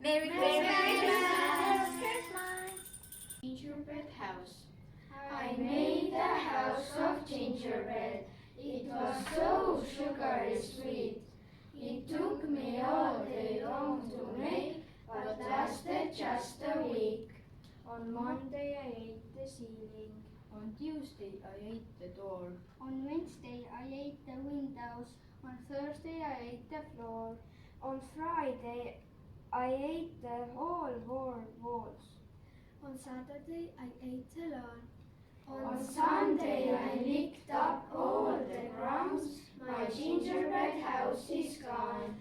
Merry Christmas! Gingerbread house. I made a house of gingerbread. It was so sugary sweet. It took me all day long to make, but lasted just a week. On Monday I ate the ceiling. On Tuesday I ate the door. On Wednesday I ate the windows. On Thursday I ate the floor. On Friday I ate the whole walls. On Saturday I ate the lawn. On Sunday I licked up all the crumbs. My gingerbread house is gone.